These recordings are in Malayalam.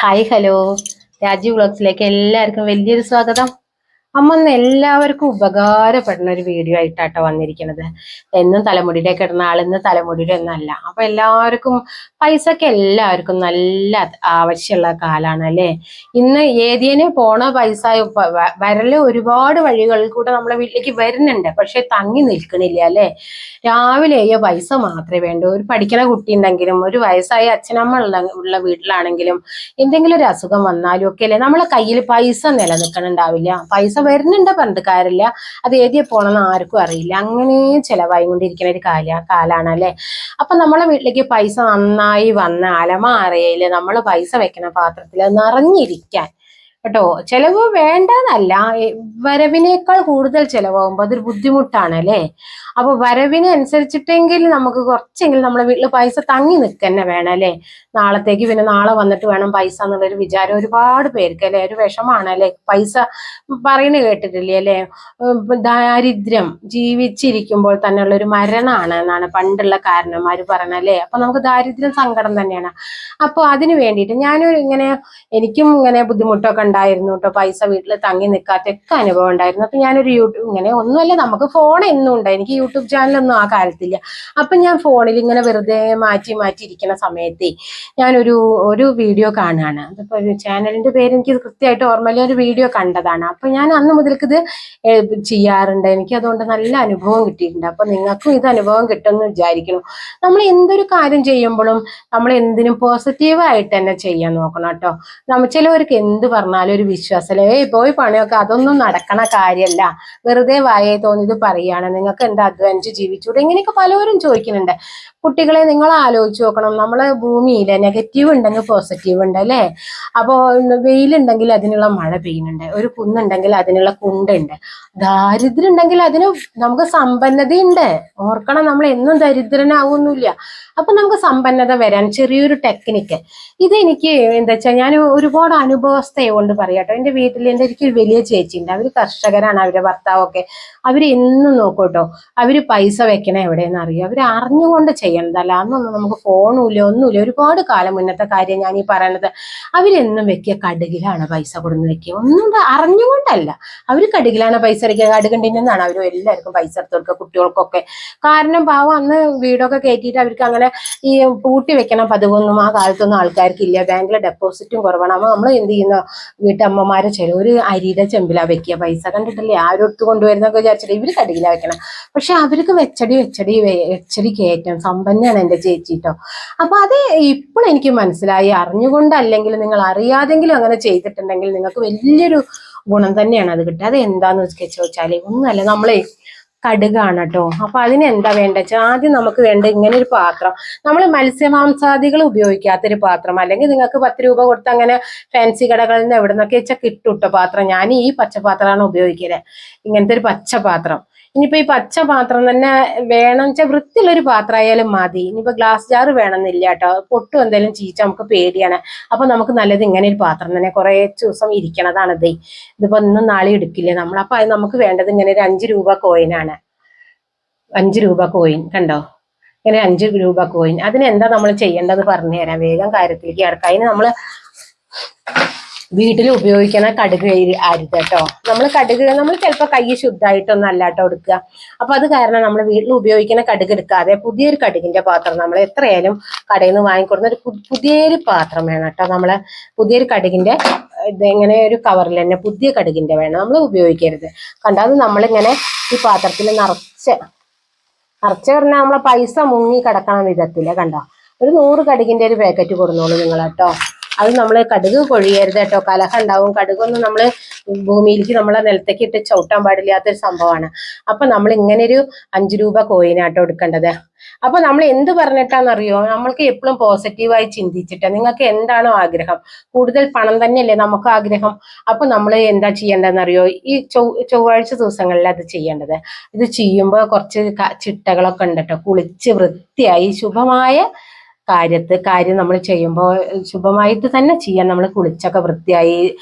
ഹായ് ഹലോ രാജീവ് വ്ളോഗ്സിലേക്ക് എല്ലാവർക്കും വലിയൊരു സ്വാഗതം. അമ്മ ഇന്ന് എല്ലാവർക്കും ഉപകാരപ്പെടുന്ന ഒരു വീഡിയോ ആയിട്ടാട്ടോ വന്നിരിക്കുന്നത്. എന്നും തലമുടിയുടെ കിടന്ന ആളിന്ന് തലമുടിയുടെ ഒന്നല്ല. അപ്പൊ എല്ലാവർക്കും പൈസക്ക് എല്ലാവർക്കും നല്ല ആവശ്യമുള്ള കാലാണ് അല്ലേ. ഇന്ന് ഏതിനെ പോണ പൈസ വരല് ഒരുപാട് വഴികളിൽ കൂടെ നമ്മളെ വീട്ടിലേക്ക് വരുന്നുണ്ട്. പക്ഷെ തങ്ങി നിൽക്കണില്ല അല്ലേ. രാവിലെ പൈസ മാത്രമേ വേണ്ടൂ. ഒരു പഠിക്കുന്ന കുട്ടി ഉണ്ടെങ്കിലും ഒരു വയസ്സായ അച്ഛനമ്മ ഉള്ള വീട്ടിലാണെങ്കിലും എന്തെങ്കിലും ഒരു അസുഖം വന്നാലും ഒക്കെ അല്ലേ നമ്മളെ കയ്യിൽ പൈസ നിലനിൽക്കണുണ്ടാവില്ല. പൈസ വരുന്നുണ്ട് പറഞ്ഞിട്ട് കാര്യമില്ല. അത് ഏതിയെ പോണെന്ന് ആർക്കും അറിയില്ല. അങ്ങനെ ചെലവായി കൊണ്ടിരിക്കുന്ന ഒരു കാലാണ് അല്ലെ. അപ്പൊ നമ്മളെ വീട്ടിലേക്ക് പൈസ നന്നായി വന്ന അലമാറയില് നമ്മൾ പൈസ വെക്കുന്ന പാത്രത്തിൽ നിറഞ്ഞിരിക്കാൻ കേട്ടോ. ചെലവ് വേണ്ടതല്ല, വരവിനേക്കാൾ കൂടുതൽ ചെലവാകുമ്പോൾ അതൊരു ബുദ്ധിമുട്ടാണ് അല്ലേ. അപ്പൊ വരവിനനുസരിച്ചിട്ടെങ്കിൽ നമുക്ക് കുറച്ചെങ്കിലും നമ്മളെ വീട്ടിൽ പൈസ തങ്ങി നിൽക്കന്നെ വേണം അല്ലേ. നാളത്തേക്ക് പിന്നെ നാളെ വന്നിട്ട് വേണം പൈസ എന്നുള്ളൊരു വിചാരം ഒരുപാട് പേർക്ക് അല്ലെ. ഒരു വിഷമാണ് അല്ലെ. പൈസ പറയുന്നത് കേട്ടിട്ടില്ലേ അല്ലെ. ദാരിദ്ര്യം ജീവിച്ചിരിക്കുമ്പോൾ തന്നെ ഉള്ളൊരു മരണമാണ് എന്നാണ് പണ്ടുള്ള കാരണന്മാര് പറയണല്ലേ. അപ്പൊ നമുക്ക് ദാരിദ്ര്യം സങ്കടം തന്നെയാണ്. അപ്പൊ അതിന് വേണ്ടിയിട്ട് എനിക്കും ഇങ്ങനെ ബുദ്ധിമുട്ടൊക്കെ ഉണ്ടായിരുന്നു കേട്ടോ. പൈസ വീട്ടിൽ തങ്ങി നിൽക്കാത്തൊക്കെ അനുഭവം ഉണ്ടായിരുന്നു. അപ്പൊ ഞാനൊരു യൂട്യൂബ് ഒന്നുമല്ല, നമുക്ക് ഫോൺ എന്നും ഉണ്ട്. എനിക്ക് യൂട്യൂബ് ചാനലൊന്നും ആ കാലത്തില്ല. അപ്പൊ ഞാൻ ഫോണിൽ ഇങ്ങനെ വെറുതെ മാറ്റി ഇരിക്കുന്ന സമയത്ത് ഞാനൊരു വീഡിയോ കാണുകയാണ്. അതിപ്പോ ഒരു ചാനലിന്റെ പേര് എനിക്ക് കൃത്യമായിട്ട് ഓർമ്മയില്ല. ഒരു വീഡിയോ കണ്ടതാണ്. അപ്പൊ ഞാൻ അന്ന് മുതൽക്ക് ഇത് ചെയ്യാറുണ്ട്. എനിക്ക് അതുകൊണ്ട് നല്ല അനുഭവം കിട്ടിയിട്ടുണ്ട്. അപ്പൊ നിങ്ങൾക്കും ഇത് അനുഭവം കിട്ടുമെന്ന് വിചാരിക്കുന്നു. നമ്മൾ എന്തൊരു കാര്യം ചെയ്യുമ്പോഴും നമ്മൾ എന്തിനും പോസിറ്റീവായിട്ട് തന്നെ ചെയ്യാൻ നോക്കണം കേട്ടോ. ചിലവർക്ക് എന്ത് പറഞ്ഞാലും ഒരു വിശ്വാസമല്ലേ. പോയി പണിയൊക്കെ അതൊന്നും നടക്കണ കാര്യമല്ല. വെറുതെ വായേ തോന്നിയത് പറയാണ്. നിങ്ങൾക്ക് എന്താ അധ്വാനിച്ച് ജീവിച്ചൂടെ ഇങ്ങനെയൊക്കെ പലവരും ചോദിക്കുന്നുണ്ട്. കുട്ടികളെ നിങ്ങൾ ആലോചിച്ച് നോക്കണം. നമ്മളെ ഭൂമിയിലെ നെഗറ്റീവ് ഉണ്ടെങ്കിൽ പോസിറ്റീവ് ഉണ്ട് അല്ലേ. അപ്പോ വെയിലുണ്ടെങ്കിൽ അതിനുള്ള മഴ പെയ്യുന്നുണ്ട്. ഒരു കുന്നുണ്ടെങ്കിൽ അതിനുള്ള കുണ്ടുണ്ട്. ദാരിദ്ര്യം ഉണ്ടെങ്കിൽ അതിന് നമുക്ക് സമ്പന്നതയുണ്ട്. ഓർക്കണം, നമ്മൾ എന്നും ദരിദ്രനാവൊന്നുമില്ല. അപ്പൊ നമുക്ക് സമ്പന്നത വരാൻ ചെറിയൊരു ടെക്നിക്ക് ഇതെനിക്ക് എന്താ വെച്ചാൽ ഞാൻ ഒരുപാട് അനുഭവസ്ഥയെ കൊണ്ട് പറയാട്ടോ. എൻ്റെ വീട്ടിൽ എനിക്കൊരു വലിയ ചേച്ചി ഉണ്ട്. അവര് കർഷകരാണ്. അവരുടെ ഭർത്താവൊക്കെ അവര് എന്നും നോക്കൂട്ടോ. അവര് പൈസ വെക്കണ എവിടെയെന്ന് അറിയാം. അവര് അറിഞ്ഞുകൊണ്ട് ചെയ്യണതല്ല. അന്നൊന്നും നമുക്ക് ഫോണുമില്ല, ഒന്നുമില്ല. ഒരുപാട് കാലം മുന്നത്തെ കാര്യം ഞാൻ ഈ പറയണത്. അവരെന്നും വെക്കുക കടുകിലാണ് പൈസ കൊടുന്ന് വെക്കുക. ഒന്നും അറിഞ്ഞുകൊണ്ടല്ല. അവര് കടുകിലാണ് പൈസ വെക്കുക. കടുകണ്ടിൽ നിന്നാണ് അവരും എല്ലാവർക്കും പൈസ എടുത്ത് കൊടുക്കുക, കുട്ടികൾക്കൊക്കെ. കാരണം പാവം അന്ന് വീടൊക്കെ കയറ്റിയിട്ട് അവർക്ക് അങ്ങനെ ഈ പൂട്ടി വെക്കണം പതിവൊന്നും ആ കാലത്തൊന്നും ആൾക്കാർക്കില്ല. ബാങ്കിലെ ഡെപ്പോസിറ്റും കുറവാണ്. അപ്പൊ നമ്മൾ എന്ത് ചെയ്യുന്ന വീട്ടമ്മമാരെ ഒരു അരിയുടെ ചെമ്പിലാ വെക്കുക പൈസ. കണ്ടിട്ടില്ലേ ആരോടുത്ത് കൊണ്ടുവരുന്നൊക്കെ വിചാരിച്ചിട്ട് ഇവര് കടുകിലാ വെക്കണം. പക്ഷെ അവർക്ക് വെച്ചടി കയറ്റം. സമ്പന്നയാണ് എൻ്റെ ചേച്ചിട്ടോ. അപ്പൊ അത് ഇപ്പോൾ എനിക്ക് മനസ്സിലായി. അറിഞ്ഞുകൊണ്ടല്ലെങ്കിൽ നിങ്ങൾ അറിയാതെങ്കിലും അങ്ങനെ ചെയ്തിട്ടുണ്ടെങ്കിൽ നിങ്ങൾക്ക് വലിയൊരു ഗുണം തന്നെയാണ് അത് കിട്ടുക. അത് എന്താന്ന് ചോദിച്ചാല് ഒന്നുമല്ല, നമ്മളെ കടുകാണ് കേട്ടോ. അപ്പൊ അതിന് എന്താ വേണ്ട വെച്ചാൽ ആദ്യം നമുക്ക് വേണ്ട ഇങ്ങനെ ഒരു പാത്രം. നമ്മൾ മത്സ്യമാംസാദികൾ ഉപയോഗിക്കാത്തൊരു പാത്രം, അല്ലെങ്കിൽ നിങ്ങൾക്ക് 10 രൂപ കൊടുത്ത് അങ്ങനെ ഫാൻസി കടകളിൽ നിന്ന് എവിടെ നിന്നൊക്കെ വെച്ചാൽ കിട്ടുട്ടോ പാത്രം. ഞാൻ ഈ പച്ചപാത്രമാണ് ഉപയോഗിക്കല്. ഇങ്ങനത്തെ ഒരു പച്ചപാത്രം. ഇനിയിപ്പോ ഈ പച്ചപാത്രം തന്നെ വേണം വെച്ചാൽ വൃത്തിയുള്ളൊരു പാത്രം ആയാലും മതി. ഇനിയിപ്പോ ഗ്ലാസ് ജാർ വേണമെന്നില്ല കേട്ടോ. പൊട്ടും എന്തെങ്കിലും ചീച്ച നമുക്ക് പേടിയാണ്. അപ്പൊ നമുക്ക് നല്ലത് ഇങ്ങനെ ഒരു പാത്രം തന്നെ കുറെ ദിവസം ഇരിക്കണതാണ്. ഇതിപ്പോ ഇന്നും നാളെ എടുക്കില്ലേ നമ്മൾ. അപ്പൊ അത് നമുക്ക് വേണ്ടത് ഇങ്ങനെ ഒരു 5 രൂപ കോയിനാണ്. 5 രൂപ കോയിൻ കണ്ടോ. ഇങ്ങനെ 5 രൂപ കോയിൻ. അതിനെന്താ നമ്മൾ ചെയ്യേണ്ടത് പറഞ്ഞു തരാം. വേഗം കാര്യത്തിലേക്ക് കിടക്കാം. അതിന് നമ്മൾ വീട്ടിൽ ഉപയോഗിക്കുന്ന കടുക് അരുത് കേട്ടോ. നമ്മൾ ചിലപ്പോൾ കൈ ശുദ്ധമായിട്ടൊന്നും അല്ലാട്ടോ എടുക്കുക. അപ്പൊ അത് കാരണം നമ്മൾ വീട്ടിൽ ഉപയോഗിക്കുന്ന കടുക് എടുക്കാതെ പുതിയൊരു കടുകിന്റെ പാത്രം, നമ്മൾ എത്രയായാലും കടയിൽ നിന്ന് വാങ്ങിക്കൊടുന്ന ഒരു പുതിയൊരു പാത്രം വേണം കേട്ടോ. നമ്മള് പുതിയൊരു കടുകിന്റെ ഇങ്ങനെ ഒരു കവറിൽ തന്നെ പുതിയ കടുകിന്റെ വേണം. നമ്മൾ ഉപയോഗിക്കരുത്. കണ്ടോ, അത് നമ്മളിങ്ങനെ ഈ പാത്രത്തിൽ നിറച്ച് പറഞ്ഞാൽ നമ്മളെ പൈസ മുങ്ങി കിടക്കണ വിധത്തില് കണ്ടോ. ഒരു 100 കടുകിന്റെ ഒരു പാക്കറ്റ് കൊടുന്നോളൂ നിങ്ങൾ കേട്ടോ. അത് നമ്മൾ കടുക് പൊഴിയരുത് കേട്ടോ. കലഹം ഉണ്ടാവും. കടുകൊന്നും നമ്മൾ ഭൂമിയിലേക്ക് നമ്മളെ നിലത്തേക്ക് ഇട്ട് ചവിട്ടാൻ പാടില്ലാത്തൊരു സംഭവമാണ്. അപ്പൊ നമ്മൾ ഇങ്ങനെ ഒരു 5 രൂപ കോയിനാട്ടോ എടുക്കേണ്ടത്. അപ്പൊ നമ്മൾ എന്ത് പറഞ്ഞിട്ടാണെന്നറിയോ, നമ്മൾക്ക് എപ്പോഴും പോസിറ്റീവായി ചിന്തിച്ചിട്ട് നിങ്ങൾക്ക് എന്താണോ ആഗ്രഹം, കൂടുതൽ പണം തന്നെയല്ലേ നമുക്ക് ആഗ്രഹം. അപ്പൊ നമ്മൾ എന്താ ചെയ്യേണ്ടതെന്നറിയോ, ഈ ചൊവ്വാഴ്ച ദിവസങ്ങളിൽ അത് ചെയ്യേണ്ടത്. ഇത് ചെയ്യുമ്പോൾ കുറച്ച് ചിട്ടകളൊക്കെ ഉണ്ട് കേട്ടോ. കുളിച്ച് വൃത്തിയായി ശുഭമായ കാര്യം നമ്മൾ ചെയ്യുമ്പോൾ ശുഭമായിട്ട് തന്നെ ചെയ്യാൻ. നമ്മൾ കുളിച്ചൊക്കെ വൃത്തിയായി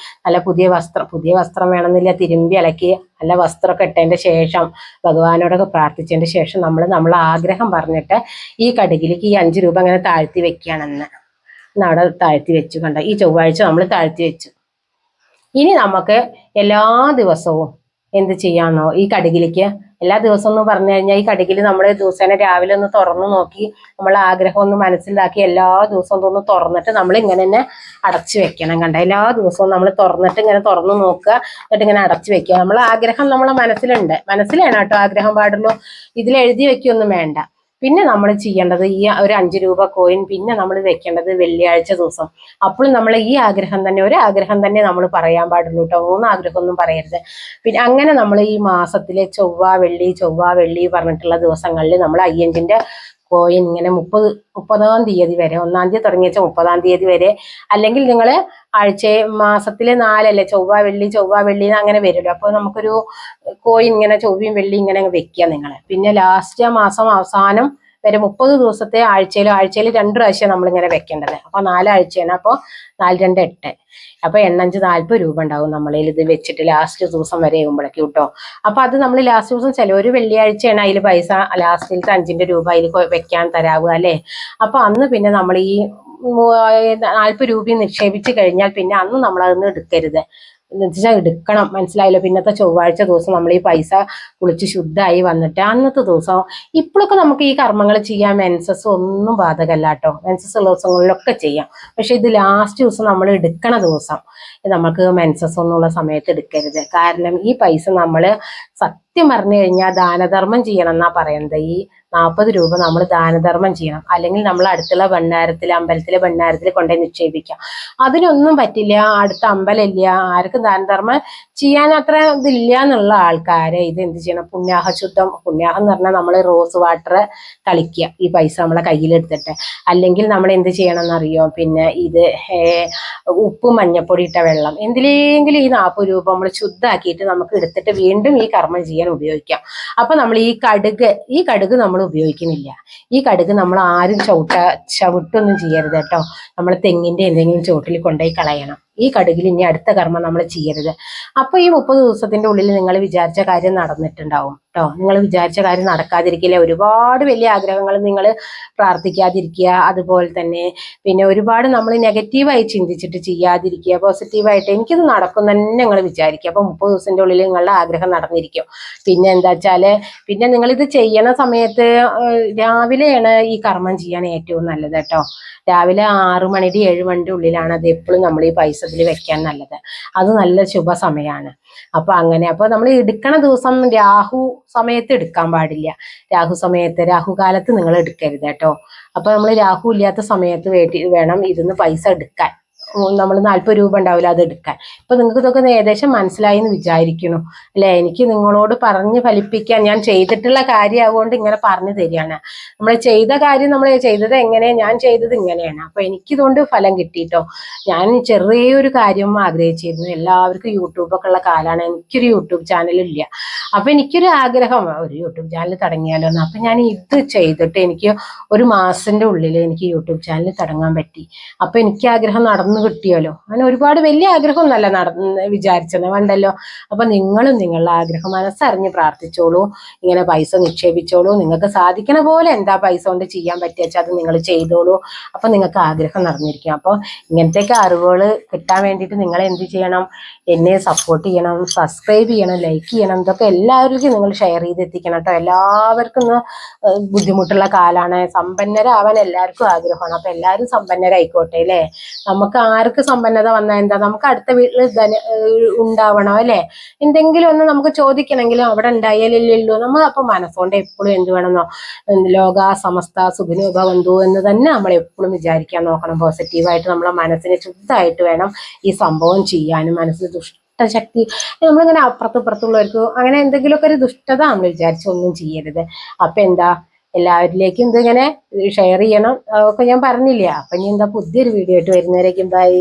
നല്ല പുതിയ വസ്ത്രം വേണമെന്നില്ല, തിരുമ്പി അലക്കി നല്ല വസ്ത്രമൊക്കെ ഇട്ടതിന്റെ ശേഷം ഭഗവാനോടൊക്കെ പ്രാർത്ഥിച്ചതിന്റെ ശേഷം നമ്മളെ ആഗ്രഹം പറഞ്ഞിട്ട് ഈ കടുകിലേക്ക് ഈ 5 രൂപ അങ്ങനെ താഴ്ത്തി വെക്കുകയാണെന്ന്. അവിടെ താഴ്ത്തി വെച്ചു. കണ്ട, ഈ ചൊവ്വാഴ്ച നമ്മൾ താഴ്ത്തി വെച്ചു. ഇനി നമുക്ക് എല്ലാ ദിവസവും എന്ത് ചെയ്യാന്നോ, ഈ കടുകിലേക്ക് എല്ലാ ദിവസവും എന്ന് പറഞ്ഞു കഴിഞ്ഞാൽ ഈ കടുകിൽ നമ്മൾ ദിവസേന രാവിലെ ഒന്ന് തുറന്നു നോക്കി നമ്മൾ ആഗ്രഹം ഒന്ന് മനസ്സിലാക്കി എല്ലാ ദിവസവും ഒന്ന് തുറന്നിട്ട് നമ്മൾ ഇങ്ങനെ തന്നെ അടച്ചു വെക്കണം. കണ്ട, എല്ലാ ദിവസവും നമ്മൾ തുറന്നിട്ട് ഇങ്ങനെ തുറന്നു നോക്കുക, എന്നിട്ട് ഇങ്ങനെ അടച്ചു വെക്കുക. നമ്മളെ ആഗ്രഹം നമ്മളെ മനസ്സിലാണ് കേട്ടോ ആഗ്രഹം പാടുള്ളൂ. ഇതിൽ എഴുതി വെക്കൊന്നും വേണ്ട. പിന്നെ നമ്മൾ ചെയ്യേണ്ടത് ഈ ഒരു 5 രൂപ കോയിൻ പിന്നെ നമ്മൾ വെക്കേണ്ടത് വെള്ളിയാഴ്ച ദിവസം. അപ്പോഴും നമ്മൾ ഈ ആഗ്രഹം തന്നെ, ഒരു ആഗ്രഹം തന്നെ നമ്മൾ പറയാൻ പാടുള്ളൂ കേട്ടോ, 3 ആഗ്രഹമൊന്നും പറയരുത്. പിന്നെ അങ്ങനെ നമ്മൾ ഈ മാസത്തിലെ ചൊവ്വ വെള്ളി പറഞ്ഞിട്ടുള്ള ദിവസങ്ങളിൽ നമ്മൾ 5 കോയിൻ ഇങ്ങനെ 30-ാം തീയതി വരെ, 1-ാം തീയതി തുടങ്ങിയ 30-ാം തീയതി വരെ, അല്ലെങ്കിൽ നിങ്ങൾ മാസത്തിലെ 4 അല്ലേ, ചൊവ്വ വെള്ളി അങ്ങനെ വരുമല്ലോ. അപ്പോൾ നമുക്കൊരു കോയിൻ ഇങ്ങനെ ചൊവ്വയും വെള്ളി ഇങ്ങനെ വെക്കുക നിങ്ങൾ. പിന്നെ ലാസ്റ്റ് മാസം അവസാനം വരെ 30 ദിവസത്തെ ആഴ്ചയിൽ 2 പ്രാവശ്യം നമ്മളിങ്ങനെ വെക്കേണ്ടത്. അപ്പോൾ 4 ആഴ്ചയാണ്. അപ്പോൾ 4 2 8, അപ്പോൾ 8 40 രൂപ ഉണ്ടാവും നമ്മളിൽ ഇത് വെച്ചിട്ട് ലാസ്റ്റ് ദിവസം വരെ ആകുമ്പോഴേക്കും കേട്ടോ. അപ്പൊ അത് നമ്മൾ ലാസ്റ്റ് ദിവസം ഒരു വെള്ളിയാഴ്ചയാണ് അതിൽ പൈസ ലാസ്റ്റിലത്തെ 5 രൂപ അതിൽ വെക്കാൻ തരാവുക അല്ലേ. അപ്പൊ അന്ന് പിന്നെ നമ്മൾ ഈ 40 രൂപ നിക്ഷേപിച്ച് കഴിഞ്ഞാൽ പിന്നെ അന്ന് നമ്മൾ അതൊന്നും എടുക്കരുത്, എടുക്കണം. മനസ്സിലായല്ലോ. പിന്നത്തെ ചൊവ്വാഴ്ച ദിവസം നമ്മൾ ഈ പൈസ കുളിച്ച് ശുദ്ധമായി വന്നിട്ട് അന്നത്തെ ദിവസം, ഇപ്പോഴൊക്കെ നമുക്ക് ഈ കർമ്മങ്ങൾ ചെയ്യാൻ മെൻസസ് ഒന്നും ബാധകമല്ല കേട്ടോ, മെൻസസ് ഉള്ള ദിവസങ്ങളിലൊക്കെ ചെയ്യാം. പക്ഷെ ഇത് ലാസ്റ്റ് ദിവസം നമ്മൾ എടുക്കണ ദിവസം നമുക്ക് മെൻസസ് ഒന്നുള്ള സമയത്ത് എടുക്കരുത്. കാരണം ഈ പൈസ നമ്മൾ സത്യം പറഞ്ഞു കഴിഞ്ഞാൽ ദാനധർമ്മം ചെയ്യണം എന്നാ പറയുന്നത്. ഈ 40 രൂപ നമ്മൾ ദാനധർമ്മം ചെയ്യണം, അല്ലെങ്കിൽ നമ്മൾ അടുത്തുള്ള അമ്പലത്തിലെ ഭണ്ഡാരത്തിൽ കൊണ്ടുപോയി നിക്ഷേപിക്കാം. അതിനൊന്നും പറ്റില്ല, അടുത്ത അമ്പലമില്ല, ആർക്കും ദാനധർമ്മം ചെയ്യാൻ അത്ര ഇതില്ല എന്നുള്ള ആൾക്കാരെ ഇത് എന്ത് ചെയ്യണം, പുണ്യാഹം എന്ന് പറഞ്ഞാൽ നമ്മൾ റോസ് വാട്ടർ കളിക്കുക ഈ പൈസ നമ്മളെ കയ്യിലെടുത്തിട്ട്. അല്ലെങ്കിൽ നമ്മൾ എന്ത് ചെയ്യണം എന്നറിയോ, പിന്നെ ഇത് ഉപ്പ് മഞ്ഞപ്പൊടി ഇട്ട വെള്ളം എന്തിലെങ്കിലും ഈ 40 രൂപ നമ്മൾ ശുദ്ധാക്കിയിട്ട് നമുക്ക് എടുത്തിട്ട് വീണ്ടും ഈ കർമ്മം ചെയ്യാൻ ഉപയോഗിക്കാം. അപ്പൊ നമ്മൾ ഈ കടുക് നമ്മൾ ഉപയോഗിക്കുന്നില്ല. ഈ കടുക് നമ്മൾ ആരും ചവിട്ടൊന്നും ചെയ്യരുത് കേട്ടോ. നമ്മൾ തെങ്ങിന്റെ എന്തെങ്കിലും ചോട്ടിൽ കൊണ്ടുപോയി കളയണം. ഈ കടുകിൽ ഇനി അടുത്ത കർമ്മം നമ്മൾ ചെയ്യരുത്. അപ്പൊ ഈ 30 ദിവസത്തിന്റെ ഉള്ളിൽ നിങ്ങൾ വിചാരിച്ച കാര്യം നടന്നിട്ടുണ്ടാവും കേട്ടോ. നിങ്ങൾ വിചാരിച്ച കാര്യം നടക്കാതിരിക്കില്ല. ഒരുപാട് വലിയ ആഗ്രഹങ്ങൾ നിങ്ങൾ പ്രാർത്ഥിക്കാതിരിക്കുക. അതുപോലെ തന്നെ പിന്നെ ഒരുപാട് നമ്മൾ നെഗറ്റീവായി ചിന്തിച്ചിട്ട് ചെയ്യാതിരിക്കുക. പോസിറ്റീവായിട്ട് എനിക്കിത് നടക്കും തന്നെ നിങ്ങൾ വിചാരിക്കുക. അപ്പൊ 30 ദിവസത്തിന്റെ ഉള്ളിൽ നിങ്ങളുടെ ആഗ്രഹം നടന്നിരിക്കും. പിന്നെ എന്താ വെച്ചാല്, പിന്നെ നിങ്ങളിത് ചെയ്യണ സമയത്ത് രാവിലെയാണ് ഈ കർമ്മം ചെയ്യാൻ ഏറ്റവും നല്ലത് കേട്ടോ. രാവിലെ 6 മണിയുടെ 7 മണിയുടെ ഉള്ളിലാണ് അത് എപ്പോഴും നമ്മൾ ഈ പൈസ ഇതിൽ വെക്കാൻ നല്ലത്. അത് നല്ല ശുഭ സമയമാണ്. അപ്പൊ നമ്മൾ എടുക്കണ ദിവസം രാഹു സമയത്ത് എടുക്കാൻ പാടില്ല. രാഹുകാലത്ത് നിങ്ങൾ എടുക്കരുത് കേട്ടോ. അപ്പൊ നമ്മൾ രാഹു ഇല്ലാത്ത സമയത്ത് വേണം ഇതിന്ന് പൈസ എടുക്കാൻ. നമ്മൾ 40 രൂപ ഉണ്ടാവില്ല അത് എടുക്കാൻ. ഇപ്പൊ നിങ്ങൾക്ക് ഇതൊക്കെ ഏകദേശം മനസ്സിലായി എന്ന് വിചാരിക്കുന്നു അല്ലെ. എനിക്ക് നിങ്ങളോട് പറഞ്ഞ് ഫലിപ്പിക്കാൻ, ഞാൻ ചെയ്തിട്ടുള്ള കാര്യം ആവുകൊണ്ട് ഇങ്ങനെ പറഞ്ഞു തരികയാണ്. നമ്മൾ ചെയ്ത കാര്യം നമ്മൾ ചെയ്തത് ഞാൻ ചെയ്തത് ഇങ്ങനെയാണ്. അപ്പൊ എനിക്കിതുകൊണ്ട് ഫലം കിട്ടിയിട്ടോ. ഞാൻ ചെറിയൊരു കാര്യം ആഗ്രഹിച്ചിരുന്നു. എല്ലാവർക്കും യൂട്യൂബൊക്കെ ഉള്ള കാലമാണ്. എനിക്കൊരു യൂട്യൂബ് ചാനലില്ല. അപ്പൊ എനിക്കൊരു ആഗ്രഹം ഒരു യൂട്യൂബ് ചാനൽ തുടങ്ങിയാലോ എന്ന്. അപ്പൊ ഞാൻ ഇത് ചെയ്തിട്ട് എനിക്ക് 1 മാസത്തിന്റെ ഉള്ളിൽ എനിക്ക് യൂട്യൂബ് ചാനൽ തുടങ്ങാൻ പറ്റി. അപ്പൊ എനിക്ക് ആഗ്രഹം നടന്നു കിട്ടിയല്ലോ. അങ്ങനെ ഒരുപാട് വലിയ ആഗ്രഹം ഒന്നല്ല വിചാരിച്ചത് വേണ്ടല്ലോ. അപ്പൊ നിങ്ങളും നിങ്ങളുടെ ആഗ്രഹം മനസ്സറിഞ്ഞ് പ്രാർത്ഥിച്ചോളൂ, ഇങ്ങനെ പൈസ നിക്ഷേപിച്ചോളൂ. നിങ്ങൾക്ക് സാധിക്കണ പോലെ എന്താ പൈസ കൊണ്ട് ചെയ്യാൻ പറ്റിയാച്ചാൽ അത് നിങ്ങൾ ചെയ്തോളൂ. അപ്പൊ നിങ്ങൾക്ക് ആഗ്രഹം നടന്നിരിക്കും. അപ്പൊ ഇങ്ങനത്തെയൊക്കെ അറിവുകൾ കിട്ടാൻ വേണ്ടിയിട്ട് നിങ്ങൾ എന്ത് ചെയ്യണം, എന്നെ സപ്പോർട്ട് ചെയ്യണം, സബ്സ്ക്രൈബ് ചെയ്യണം, ലൈക്ക് ചെയ്യണം. ഇതൊക്കെ എല്ലാവർക്കും നിങ്ങൾ ഷെയർ ചെയ്തെത്തിക്കണം കേട്ടോ. എല്ലാവർക്കും ബുദ്ധിമുട്ടുള്ള കാലാണ്. സമ്പന്നരാവാൻ എല്ലാവർക്കും ആഗ്രഹമാണ്. അപ്പൊ എല്ലാവരും സമ്പന്നരായിക്കോട്ടെ അല്ലേ. നമുക്ക് ആർക്ക് സമ്പന്നത വന്നാൽ എന്താ, നമുക്ക് അടുത്ത വീട്ടിൽ ഉണ്ടാവണം അല്ലെ. എന്തെങ്കിലും ഒന്ന് നമുക്ക് ചോദിക്കണമെങ്കിലും അവിടെ ഉണ്ടായാലല്ലോ നമ്മൾ. അപ്പൊ മനസ്സുകൊണ്ട് എപ്പോഴും എന്ത് വേണമെന്നോ, ലോക സമസ്ത സുഖിനോ ഭവന്തു എന്ന് തന്നെ നമ്മൾ എപ്പോഴും വിചാരിക്കാൻ നോക്കണം. പോസിറ്റീവായിട്ട് നമ്മളെ മനസ്സിനെ ശുദ്ധമായിട്ട് വേണം ഈ സംഭവം ചെയ്യാനും. മനസ്സിൽ ദുഷ്ടശക്തി നമ്മളിങ്ങനെ അപ്പുറത്തുള്ളവർക്ക് അങ്ങനെ എന്തെങ്കിലുമൊക്കെ ഒരു ദുഷ്ടത നമ്മൾ വിചാരിച്ചൊന്നും ചെയ്യരുത്. അപ്പൊ എന്താ, എല്ലാവരിലേക്കും ഇതിങ്ങനെ ഷെയർ ചെയ്യണം ഒക്കെ ഞാൻ പറഞ്ഞില്ല. അപ്പൊ ഇനി എന്താ പുതിയൊരു വീഡിയോ ആയിട്ട് വരുന്നവരേക്കും ബൈ.